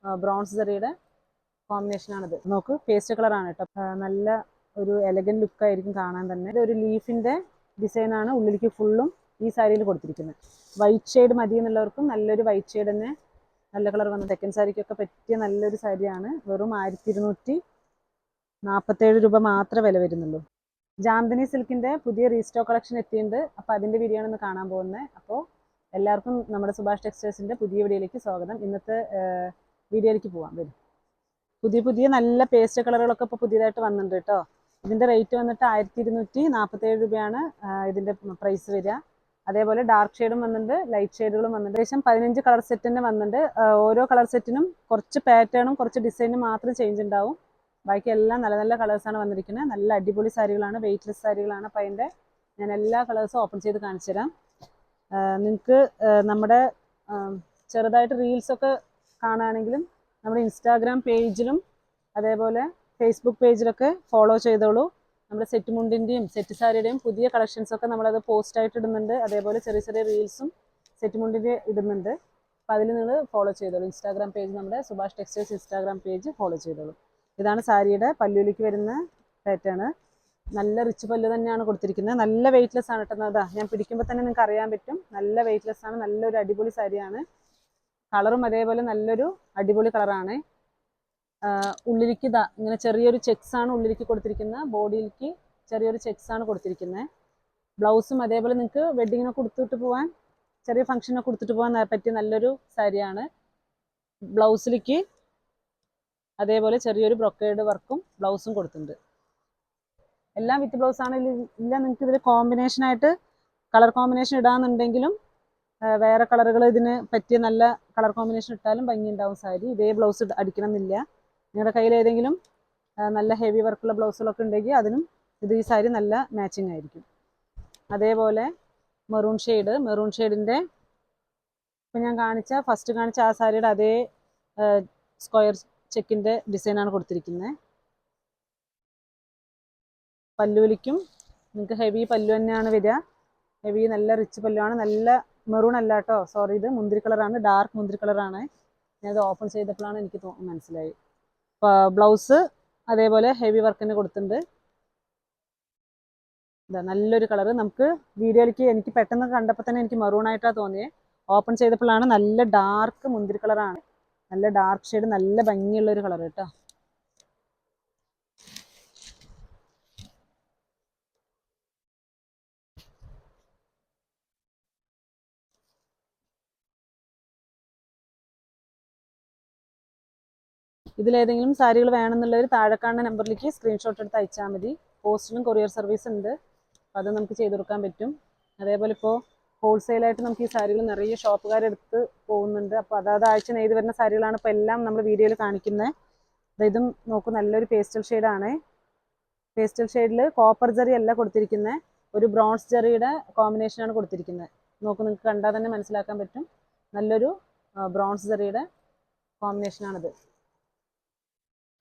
Bronze ജെറിയുടെ കോമ്പിനേഷനാണിത്. നോക്ക്, paste കളറാണ് കേട്ടോ. നല്ല ഒരു എലഗന്റ് ലുക്കായിരിക്കും കാണാൻ തന്നെ. ഇതൊരു ലീഫിൻ്റെ ഡിസൈനാണ് ഉള്ളിലേക്ക് ഫുള്ളും ഈ സാരിയിൽ കൊടുത്തിരിക്കുന്നത്. വൈറ്റ് ഷെയ്ഡ് മതി എന്നുള്ളവർക്കും നല്ലൊരു വൈറ്റ് ഷെയ്ഡ് തന്നെ നല്ല കളർ വന്ന സെക്കൻഡ് സാരിക്കൊക്കെ പറ്റിയ നല്ലൊരു സാരിയാണ്. വെറും 1247 രൂപ മാത്രമേ വില വരുന്നുള്ളൂ. ജാംദനി സിൽക്കിൻ്റെ പുതിയ റീസ്റ്റോക്ക് കളക്ഷൻ എത്തിയിട്ടുണ്ട്. അപ്പോൾ അതിൻ്റെ വീഡിയോ ആണ് ഇന്ന് കാണാൻ പോകുന്നത്. അപ്പോൾ എല്ലാവർക്കും നമ്മുടെ സുഭാഷ് ടെക്സ്റ്റൈൽസിൻ്റെ പുതിയ വീഡിയോയിലേക്ക് സ്വാഗതം. ഇന്നത്തെ വീഡിയോയിലേക്ക് പോകാം. വരും പുതിയ നല്ല പേസ്റ്റ് കളറുകളൊക്കെ ഇപ്പോൾ പുതിയതായിട്ട് വന്നിട്ടുണ്ട് കേട്ടോ. ഇതിൻ്റെ റേറ്റ് വന്നിട്ട് 1247 രൂപയാണ് ഇതിൻ്റെ പ്രൈസ് വരിക. അതേപോലെ ഡാർക്ക് ഷെയ്ഡും വന്നിട്ടുണ്ട്, ലൈറ്റ് ഷെയ്ഡുകളും വന്നിട്ടുണ്ട്. ഏകദേശം 15 കളർ സെറ്റ് തന്നെ വന്നിട്ടുണ്ട്. ഓരോ കളർ സെറ്റിനും കുറച്ച് പാറ്റേണും കുറച്ച് ഡിസൈനും മാത്രം ചേഞ്ച് ഉണ്ടാവും. ബാക്കി എല്ലാം നല്ല നല്ല കളേഴ്സാണ് വന്നിരിക്കുന്നത്. നല്ല അടിപൊളി സാരികളാണ്, വെയ്റ്റ്ലെസ് സാരികളാണ്. അപ്പോൾ അതിൻ്റെ ഞാൻ എല്ലാ കളേഴ്സും ഓപ്പൺ ചെയ്ത് കാണിച്ചു തരാം. നിങ്ങൾക്ക് നമ്മുടെ ചെറുതായിട്ട് റീൽസൊക്കെ കാണുകയാണെങ്കിലും നമ്മുടെ ഇൻസ്റ്റാഗ്രാം പേജിലും അതേപോലെ ഫേസ്ബുക്ക് പേജിലൊക്കെ ഫോളോ ചെയ്തോളൂ. നമ്മുടെ സെറ്റ് മുണ്ടിൻ്റെയും സെറ്റ് സാരിയുടെയും പുതിയ കളക്ഷൻസൊക്കെ നമ്മളത് പോസ്റ്റായിട്ട് ഇടുന്നുണ്ട്. അതേപോലെ ചെറിയ ചെറിയ റീൽസും സെറ്റ് മുണ്ടിൻ്റെ ഇടുന്നുണ്ട്. അപ്പോൾ അതിൽ നിങ്ങൾ ഫോളോ ചെയ്തോളൂ. ഇൻസ്റ്റാഗ്രാം പേജ്, നമ്മുടെ Subhash textiles Instagram page follow ചെയ്തോളൂ. ഇതാണ് സാരിയുടെ പല്ലുവിലേക്ക് വരുന്ന പാറ്റേൺ. നല്ല റിച്ച് പല്ലു തന്നെയാണ് കൊടുത്തിരിക്കുന്നത്. നല്ല വെയ്റ്റ്ലെസ് ആണ് കേട്ടോ. അതാ ഞാൻ പിടിക്കുമ്പോൾ തന്നെ നിങ്ങൾക്ക് അറിയാൻ പറ്റും. നല്ല വെയ്റ്റ്ലെസ് ആണ്. നല്ലൊരു അടിപൊളി സാരിയാണ്. കളറും അതേപോലെ നല്ലൊരു അടിപൊളി കളറാണ്. ഉള്ളിലേക്ക് ഇതാ ഇങ്ങനെ ചെറിയൊരു ചെക്സ് ആണ് ഉള്ളിലേക്ക് കൊടുത്തിരിക്കുന്നത്. ബോഡിയിലേക്ക് ചെറിയൊരു ചെക്സ് ആണ് കൊടുത്തിരിക്കുന്നത്. ബ്ലൗസും അതേപോലെ നിങ്ങൾക്ക് വെഡ്ഡിങ്ങിനൊക്കെ കൊടുത്തിട്ട് പോകാൻ, ചെറിയ ഫംഗ്ഷനൊക്കെ കൊടുത്തിട്ട് പോകാൻ പറ്റിയ നല്ലൊരു സാരിയാണ്. ബ്ലൗസിലേക്ക് അതേപോലെ ചെറിയൊരു ബ്രൊക്കേഡ് വർക്കും ബ്ലൗസും കൊടുത്തിട്ടുണ്ട്. എല്ലാം വിത്ത് ബ്ലൗസ് ആണ്. ഇല്ല നിങ്ങൾക്ക് ഇതിൽ കോമ്പിനേഷനായിട്ട് കളർ കോമ്പിനേഷൻ ഇടാന്നുണ്ടെങ്കിലും വേറെ കളറുകൾ ഇതിന് പറ്റിയ നല്ല കളർ കോമ്പിനേഷൻ ഇട്ടാലും ഭംഗിയുണ്ടാവും സാരി. ഇതേ ബ്ലൗസ് അടിക്കണം എന്നില്ല. നിങ്ങളുടെ കയ്യിൽ ഏതെങ്കിലും നല്ല ഹെവി വർക്കുള്ള ബ്ലൗസുകളൊക്കെ ഉണ്ടെങ്കിൽ അതിനും ഈ സാരി നല്ല മാച്ചിങ് ആയിരിക്കും. അതേപോലെ മെറൂൺ ഷെയ്ഡിൻ്റെ ഇപ്പം ഞാൻ ഫസ്റ്റ് കാണിച്ച ആ സാരിയുടെ അതേ സ്ക്വയർ ചെക്കിൻ്റെ ഡിസൈനാണ് കൊടുത്തിരിക്കുന്നത്. പല്ലുവിലിക്കും നിങ്ങൾക്ക് ഹെവി പല്ലു തന്നെയാണ് വരിക. ഹെവി നല്ല റിച്ച് പല്ലുവാണ്. നല്ല മെറൂൺ അല്ല കേട്ടോ, സോറി, ഇത് മുന്തിരി കളറാണ്, ഡാർക്ക് മുന്തിരി കളറാണ്. ഞാനത് ഓപ്പൺ ചെയ്തപ്പോഴാണ് എനിക്ക് മനസ്സിലായി. ബ്ലൗസ് അതേപോലെ ഹെവി വർക്കിന് കൊടുത്തിട്ടുണ്ട്. ഇതാ നല്ലൊരു കളറ്. നമുക്ക് വീഡിയോയിലേക്ക് എനിക്ക് പെട്ടെന്ന് കണ്ടപ്പോൾ തന്നെ എനിക്ക് മെറൂൺ ആയിട്ടാണ് തോന്നിയത്. ഓപ്പൺ ചെയ്തപ്പോഴാണ് നല്ല ഡാർക്ക് മുന്തിരി കളറാണ്. നല്ല ഡാർക്ക് ഷെയ്ഡ്, നല്ല ഭംഗിയുള്ളൊരു കളർ കേട്ടോ. ഇതിലേതെങ്കിലും സാരികൾ വേണമെന്നുള്ളവർ താഴെ കാണുന്ന നമ്പറിലേക്ക് സ്ക്രീൻഷോട്ട് എടുത്ത് അയച്ചാൽ മതി. പോസ്റ്റിലും കൊറിയർ സർവീസ് ഉണ്ട്. അപ്പോൾ അത് നമുക്ക് ചെയ്ത് കൊടുക്കാൻ പറ്റും. അതേപോലെ ഇപ്പോൾ ഹോൾസെയിലായിട്ട് നമുക്ക് ഈ സാരികൾ നിറയെ ഷോപ്പുകാരെടുത്ത് പോകുന്നുണ്ട്. അപ്പോൾ അതായത് ആഴ്ച നെയ്ത് വരുന്ന സാരികളാണ് ഇപ്പോൾ എല്ലാം നമ്മൾ വീഡിയോയിൽ കാണിക്കുന്നത്. ഇതും നോക്കൂ, നല്ലൊരു പേസ്റ്റൽ ഷെയ്ഡാണ്. പേസ്റ്റൽ ഷെയ്ഡിൽ കോപ്പർ ജെറി അല്ല കൊടുത്തിരിക്കുന്നത്, ഒരു ബ്രോൺസ് ജെറിയുടെ കോമ്പിനേഷനാണ് കൊടുത്തിരിക്കുന്നത്. നോക്കൂ, നിങ്ങൾക്ക് കണ്ടാൽ തന്നെ മനസ്സിലാക്കാൻ പറ്റും. നല്ലൊരു ബ്രോൺസ് ജെറിയുടെ കോമ്പിനേഷനാണിത്.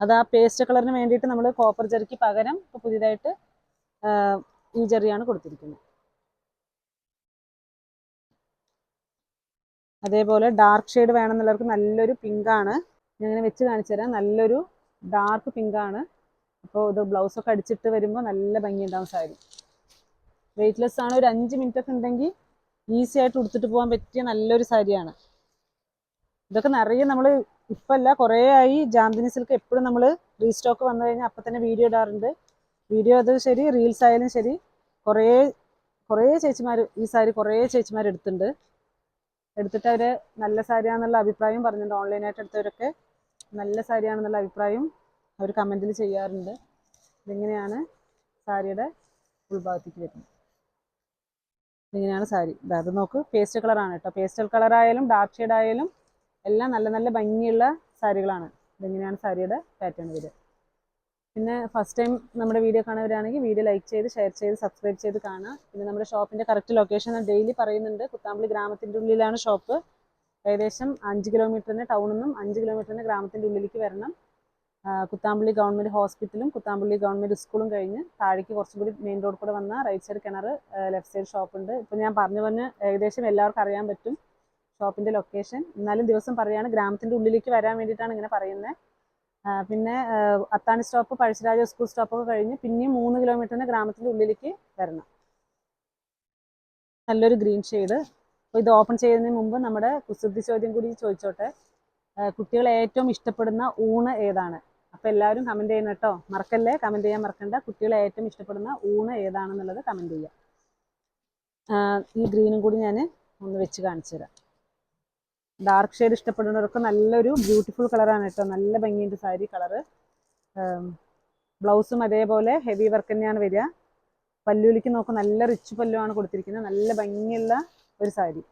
അത് ആ പേസ്റ്റ് കളറിന് വേണ്ടിയിട്ട് നമ്മൾ കോപ്പർ ജെറിക്ക് പകരം ഇപ്പോൾ പുതിയതായിട്ട് ഈ ജെറിയാണ് കൊടുത്തിരിക്കുന്നത്. അതേപോലെ ഡാർക്ക് ഷെയ്ഡ് വേണമെന്നുള്ളവർക്ക് നല്ലൊരു പിങ്കാണ്. ഞാനിങ്ങനെ വെച്ച് കാണിച്ചു തരാം. നല്ലൊരു ഡാർക്ക് പിങ്കാണ്. അപ്പോൾ ഇത് ബ്ലൗസൊക്കെ അടിച്ചിട്ട് വരുമ്പോൾ നല്ല ഭംഗിയുണ്ടാവും സാരി. വെയ്റ്റ്ലെസ് ആണ്. ഒരു 5 മിനിറ്റ് ഒക്കെ ഉണ്ടെങ്കിൽ ഈസി ആയിട്ട് ഉടുത്തിട്ട് പോകാൻ പറ്റിയ നല്ലൊരു സാരിയാണ്. ഇതൊക്കെ നിറയെ നമ്മൾ ഇപ്പം അല്ല, കുറേ ആയി ജാംദനി സിൽക്ക് എപ്പോഴും നമ്മൾ റീസ്റ്റോക്ക് വന്നു കഴിഞ്ഞാൽ അപ്പം തന്നെ വീഡിയോ ഇടാറുണ്ട്. വീഡിയോ അത് ശരി, റീൽസ് ആയാലും ശരി, കുറേ ചേച്ചിമാർ ഈ സാരി കുറേ ചേച്ചിമാർ എടുത്തിട്ടുണ്ട്. എടുത്തിട്ട് അവർ നല്ല സാരിയാണെന്നുള്ള അഭിപ്രായം പറഞ്ഞിട്ടുണ്ട്. ഓൺലൈനായിട്ട് എടുത്തവരൊക്കെ നല്ല സാരിയാണെന്നുള്ള അഭിപ്രായം അവർ കമൻറ്റിൽ ചെയ്യാറുണ്ട്. ഇതിങ്ങനെയാണ് സാരിയുടെ ഉൾഭാഗത്തേക്ക് വരുന്നത്. ഇങ്ങനെയാണ് സാരി. അത് നോക്ക്, പേസ്റ്റൽ കളറാണ് കേട്ടോ. പേസ്റ്റൽ കളറായാലും ഡാർക്ക് ഷെയ്ഡ് ആയാലും എല്ലാം നല്ല നല്ല ഭംഗിയുള്ള സാരികളാണ്. ഇതിങ്ങനെയാണ് സാരിയുടെ പാറ്റേൺ വരിക. പിന്നെ ഫസ്റ്റ് ടൈം നമ്മുടെ വീഡിയോ കാണുന്നവരാണെങ്കിൽ വീഡിയോ ലൈക്ക് ചെയ്ത് ഷെയർ ചെയ്ത് സബ്സ്ക്രൈബ് ചെയ്ത് കാണുക. പിന്നെ നമ്മുടെ ഷോപ്പിൻ്റെ കറക്റ്റ് ലൊക്കേഷൻ ഡെയിലി പറയുന്നുണ്ട്. കുത്താമ്പള്ളി ഗ്രാമത്തിൻ്റെ ഉള്ളിലാണ് ഷോപ്പ്. ഏകദേശം 5 കിലോമീറ്ററിന് ടൗണിൽ നിന്നും 5 കിലോമീറ്ററിന് ഗ്രാമത്തിൻ്റെ ഉള്ളിലേക്ക് വരണം. കുത്താമ്പള്ളി ഗവൺമെൻറ് ഹോസ്പിറ്റലും കുത്താമ്പള്ളി ഗവൺമെൻറ് സ്കൂളും കഴിഞ്ഞ് താഴേക്ക് കുറച്ചും കൂടി മെയിൻ റോഡ് കൂടെ വന്നാൽ റൈറ്റ് സൈഡ് കിണർ, ലെഫ്റ്റ് സൈഡ് ഷോപ്പുണ്ട്. ഇപ്പം ഞാൻ പറഞ്ഞു ഏകദേശം എല്ലാവർക്കും അറിയാൻ പറ്റും ഷോപ്പിൻ്റെ ലൊക്കേഷൻ. എന്നാലും ദിവസം പറയുകയാണ്, ഗ്രാമത്തിൻ്റെ ഉള്ളിലേക്ക് വരാൻ വേണ്ടിയിട്ടാണ് ഇങ്ങനെ പറയുന്നത്. പിന്നെ അത്താണി സ്റ്റോപ്പ്, പഴശ്ശിരാജ സ്കൂൾ സ്റ്റോപ്പൊക്കെ കഴിഞ്ഞ് പിന്നെയും 3 കിലോമീറ്ററിന് ഗ്രാമത്തിൻ്റെ ഉള്ളിലേക്ക് വരണം. നല്ലൊരു ഗ്രീൻ ഷെയ്ഡ്. അപ്പോൾ ഇത് ഓപ്പൺ ചെയ്യുന്നതിന് മുമ്പ് നമ്മുടെ കുസൃതി ചോദ്യം കൂടി ചോദിച്ചോട്ടെ. കുട്ടികൾ ഏറ്റവും ഇഷ്ടപ്പെടുന്ന ഊണ് ഏതാണ്? അപ്പോൾ എല്ലാവരും കമൻറ്റ് ചെയ്യണം കേട്ടോ, മറക്കല്ലേ, കമൻറ്റ് ചെയ്യാൻ മറക്കണ്ട. കുട്ടികൾ ഏറ്റവും ഇഷ്ടപ്പെടുന്ന ഊണ് ഏതാണെന്നുള്ളത് കമൻറ്റ് ചെയ്യുക. ഈ ഗ്രീനും കൂടി ഞാൻ ഒന്ന് വെച്ച് കാണിച്ചു തരാം. ഡാർക്ക് ഷെയ്ഡ് ഇഷ്ടപ്പെടുന്നവർക്ക് നല്ലൊരു ബ്യൂട്ടിഫുൾ കളറാണ് കേട്ടോ, നല്ല ഭംഗിയുണ്ട് സാരി കളറ്. ബ്ലൗസും അതേപോലെ ഹെവി വർക്ക് തന്നെയാണ് വരിക. പല്ലുവിലേക്ക് നോക്കും, നല്ല റിച്ച് പല്ലുവാണ് കൊടുത്തിരിക്കുന്നത്, നല്ല ഭംഗിയുള്ള ഒരു സാരി.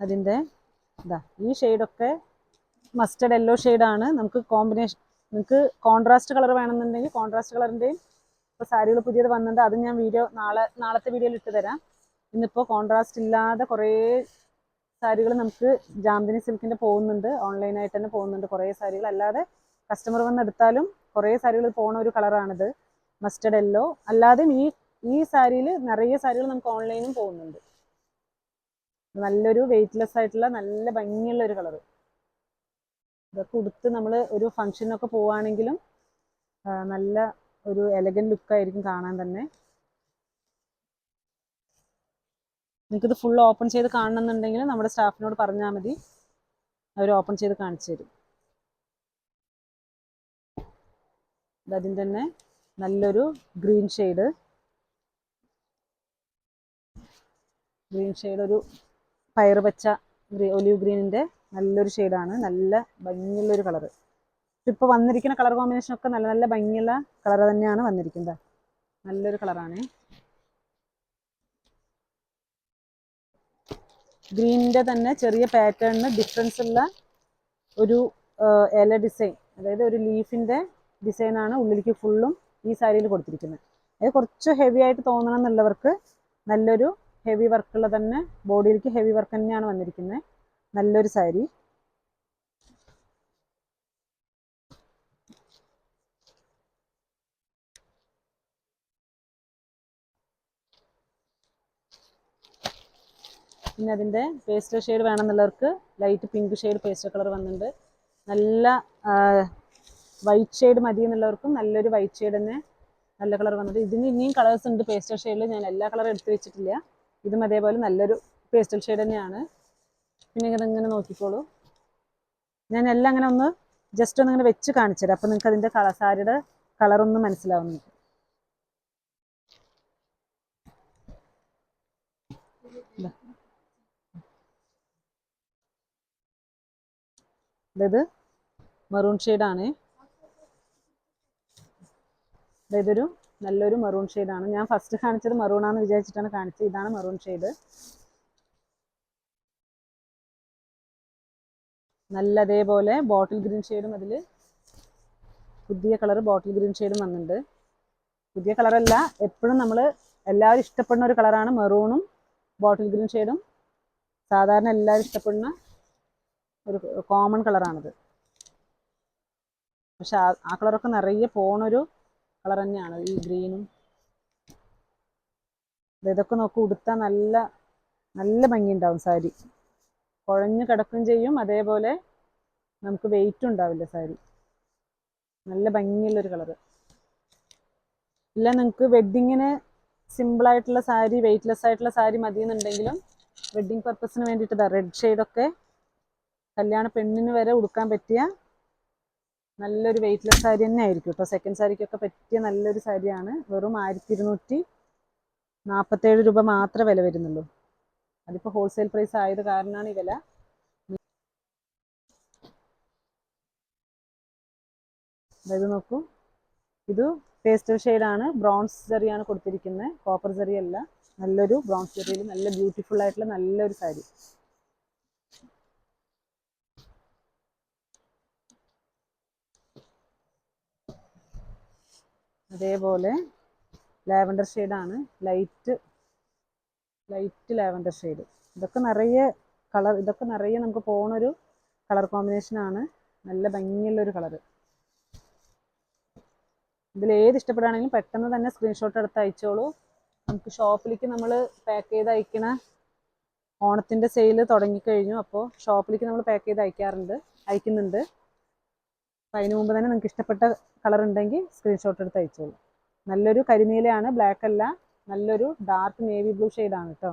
അതിൻ്റെ ഈ ഷെയ്ഡൊക്കെ മസ്റ്റർഡ് യെല്ലോ ഷെയ്ഡാണ്. നമുക്ക് കോമ്പിനേഷൻ, നിങ്ങൾക്ക് കോൺട്രാസ്റ്റ് കളർ വേണമെന്നുണ്ടെങ്കിൽ കോൺട്രാസ്റ്റ് കളറിൻ്റെയും ഇപ്പോൾ സാരികൾ പുതിയത് വന്നിട്ടുണ്ട്, അത് ഞാൻ നാളത്തെ വീഡിയോയിൽ ഇട്ട് തരാം. ഇന്നിപ്പോൾ കോൺട്രാസ്റ്റ് ഇല്ലാതെ കുറേ സാരികൾ നമുക്ക് ജാംദിനി സിൽക്കിൻ്റെ പോകുന്നുണ്ട്, ഓൺലൈനായിട്ട് തന്നെ പോകുന്നുണ്ട് കുറേ സാരികൾ. അല്ലാതെ കസ്റ്റമർ വന്നെടുത്താലും കുറേ സാരികൾ പോകുന്ന ഒരു കളറാണിത്, മസ്റ്റർഡ് യെല്ലോ. അല്ലാതെയും ഈ സാരിയിൽ നിറയെ സാരികൾ നമുക്ക് ഓൺലൈനും പോകുന്നുണ്ട്. നല്ലൊരു വെയ്റ്റ്ലെസ് ആയിട്ടുള്ള നല്ല ഭംഗിയുള്ള ഒരു കളറ്. ഇതൊക്കെ ഉടുത്ത് നമ്മൾ ഒരു ഫംഗ്ഷനൊക്കെ പോവുകയാണെങ്കിലും നല്ല ഒരു എലഗൻറ്റ് ലുക്കായിരിക്കും കാണാൻ തന്നെ. നിങ്ങൾക്കിത് ഫുൾ ഓപ്പൺ ചെയ്ത് കാണണമെന്നുണ്ടെങ്കിൽ നമ്മുടെ സ്റ്റാഫിനോട് പറഞ്ഞാൽ മതി, അവർ ഓപ്പൺ ചെയ്ത് കാണിച്ചു തരും. അതിൻ്റെ തന്നെ നല്ലൊരു ഗ്രീൻ ഷെയ്ഡ്, ഒരു പയറ് പച്ച ഒലിവ് ഗ്രീനിൻ്റെ നല്ലൊരു ഷെയ്ഡാണ്, നല്ല ഭംഗിയുള്ളൊരു കളറ്. ഇപ്പോൾ വന്നിരിക്കുന്ന കളർ കോമ്പിനേഷനൊക്കെ നല്ല നല്ല ഭംഗിയുള്ള കളർ തന്നെയാണ് വന്നിരിക്കുന്നത്, നല്ലൊരു കളറാണ്. ഗ്രീനിൻ്റെ തന്നെ ചെറിയ പാറ്റേണിന് ഡിഫറൻസ് ഉള്ള ഒരു ഇല ഡിസൈൻ, അതായത് ഒരു ലീഫിൻ്റെ ഡിസൈനാണ് ഉള്ളിലേക്ക് ഫുള്ളും ഈ സാരിയിൽ കൊടുത്തിരിക്കുന്നത്. അത് കുറച്ച് ഹെവി ആയിട്ട് തോന്നണം എന്നുള്ളവർക്ക് നല്ലൊരു ഹെവി വർക്കുള്ള തന്നെ, ബോഡിയിലേക്ക് ഹെവി വർക്ക് തന്നെയാണ് വന്നിരിക്കുന്നത്, നല്ലൊരു സാരി. പിന്നെ അതിൻ്റെ പേസ്റ്റൽ ഷെയ്ഡ് വേണമെന്നുള്ളവർക്ക് light pink shade pastel colour വന്നിട്ടുണ്ട്. നല്ല വൈറ്റ് ഷെയ്ഡ് മതി എന്നുള്ളവർക്കും നല്ലൊരു വൈറ്റ് ഷെയ്ഡ് തന്നെ നല്ല കളർ വന്നിട്ട്. ഇതിന് ഇനിയും കളേഴ്സ് ഉണ്ട് പേസ്റ്റൽ ഷെയ്ഡിൽ, ഞാൻ എല്ലാ കളറും എടുത്ത് വെച്ചിട്ടില്ല. ഇതും അതേപോലെ നല്ലൊരു പേസ്റ്റൽ ഷെയ്ഡ് തന്നെയാണ്. പിന്നെ ഇതിങ്ങനെ നോക്കിക്കോളൂ, ഞാൻ എല്ലാം അങ്ങനെ ഒന്ന് ജസ്റ്റ് ഒന്ന് ഇങ്ങനെ വെച്ച് കാണിച്ചു തരാം, അപ്പോൾ നിങ്ങൾക്ക് അതിൻ്റെ സാരിയുടെ കളറൊന്നും മനസ്സിലാവുന്നു. ഇത് മെറൂൺ ഷെയ്ഡാണ്, ഇതൊരു നല്ലൊരു മെറൂൺ ഷെയ്ഡാണ്. ഞാൻ ഫസ്റ്റ് കാണിച്ചത് മെറൂണാന്ന് വിചാരിച്ചിട്ടാണ് കാണിച്ചത്, ഇതാണ് മെറൂൺ ഷെയ്ഡ്. നല്ല അതേപോലെ ബോട്ടിൽ ഗ്രീൻ ഷെയ്ഡും, അതിൽ പുതിയ കളർ ബോട്ടിൽ ഗ്രീൻ ഷെയ്ഡും വന്നിട്ടുണ്ട്. പുതിയ കളറല്ല, എപ്പോഴും നമ്മൾ എല്ലാവരും ഇഷ്ടപ്പെടുന്ന ഒരു കളറാണ് മെറൂണും ബോട്ടിൽ ഗ്രീൻ ഷെയ്ഡും. സാധാരണ എല്ലാവരും ഇഷ്ടപ്പെടുന്ന ഒരു കോമൺ കളറാണിത്. പക്ഷെ ആ കളറൊക്കെ നിറയെ പോണൊരു കളർ തന്നെയാണ് ഈ ഗ്രീനും. ഇതൊക്കെ നോക്കി ഉടുത്താൽ നല്ല നല്ല ഭംഗിയുണ്ടാവും സാരി, കുഴഞ്ഞു കിടക്കുകയും ചെയ്യും, അതേപോലെ നമുക്ക് വെയിറ്റ് ഉണ്ടാവില്ല സാരി, നല്ല ഭംഗിയുള്ളൊരു കളറ്. ഇല്ല നിങ്ങൾക്ക് വെഡ്ഡിങ്ങിന് സിമ്പിളായിട്ടുള്ള സാരി, വെയ്റ്റ്ലെസ് ആയിട്ടുള്ള സാരി മതിയെന്നുണ്ടെങ്കിലും വെഡ്ഡിങ് പർപ്പസിന് വേണ്ടിയിട്ട് റെഡ് ഷെയ്ഡൊക്കെ കല്യാണ പെണ്ണിന് വരെ ഉടുക്കാൻ പറ്റിയ നല്ലൊരു വെയ്റ്റ്ലെസ് സാരി തന്നെ ആയിരിക്കും കേട്ടോ. സെക്കൻഡ് സാരിക്കൊക്കെ പറ്റിയ നല്ലൊരു സാരിയാണ്. വെറും 1247 രൂപ മാത്രമേ വില വരുന്നുള്ളൂ. അതിപ്പോൾ ഹോൾസെയിൽ പ്രൈസ് ആയത് കാരണമാണ് ഈ വില. അതായത് നോക്കൂ, ഇത് പേസ്റ്റൽ ഷെയ്ഡാണ്, ബ്രോൺസ് ജെറിയാണ് കൊടുത്തിരിക്കുന്നത്, കോപ്പർ ജെറി അല്ല. നല്ലൊരു ബ്രോൺസ് ജെറിയിൽ നല്ല ബ്യൂട്ടിഫുൾ ആയിട്ടുള്ള നല്ലൊരു സാരി. അതേപോലെ ലാവൻഡർ ഷെയ്ഡാണ്, ലൈറ്റ് ലാവൻഡർ ഷെയ്ഡ്. ഇതൊക്കെ നിറയെ കളർ, ഇതൊക്കെ നിറയെ നമുക്ക് പോകുന്നൊരു കളർ കോമ്പിനേഷനാണ്, നല്ല ഭംഗിയുള്ളൊരു കളറ്. ഇതിൽ ഏത് ഇഷ്ടപ്പെടുകയാണെങ്കിലും പെട്ടെന്ന് തന്നെ സ്ക്രീൻഷോട്ട് എടുത്ത് അയച്ചോളൂ. നമുക്ക് ഷോപ്പിലേക്ക് നമ്മൾ പാക്ക് ചെയ്ത് അയക്കണ ഓണത്തിൻ്റെ സെയിൽ തുടങ്ങിക്കഴിഞ്ഞു. അപ്പോൾ ഷോപ്പിലേക്ക് നമ്മൾ പാക്ക് ചെയ്ത് അയക്കുന്നുണ്ട്. അപ്പോൾ അതിന് മുമ്പ് തന്നെ നിങ്ങൾക്ക് ഇഷ്ടപ്പെട്ട കളർ ഉണ്ടെങ്കിൽ സ്ക്രീൻഷോട്ട് എടുത്ത് അയച്ചോളൂ. നല്ലൊരു കരിനീലയാണ്, ബ്ലാക്ക് അല്ല, നല്ലൊരു ഡാർക്ക് നേവി ബ്ലൂ ഷെയ്ഡാണ് കേട്ടോ.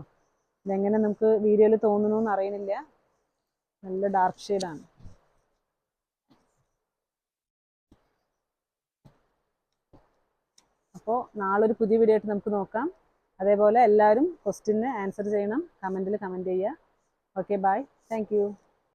ഇതെങ്ങനെ നമുക്ക് വീഡിയോയിൽ തോന്നുന്നു അറിയുന്നില്ല, നല്ല ഡാർക്ക് ഷെയ്ഡാണ്. അപ്പോൾ നാളെ ഒരു പുതിയ വീഡിയോ ആയിട്ട് നമുക്ക് നോക്കാം. അതേപോലെ എല്ലാവരും ക്വസ്റ്റ്യന് ആൻസർ ചെയ്യണം, കമൻറ്റിൽ കമൻറ്റ് ചെയ്യുക. Okay, bye, thank U.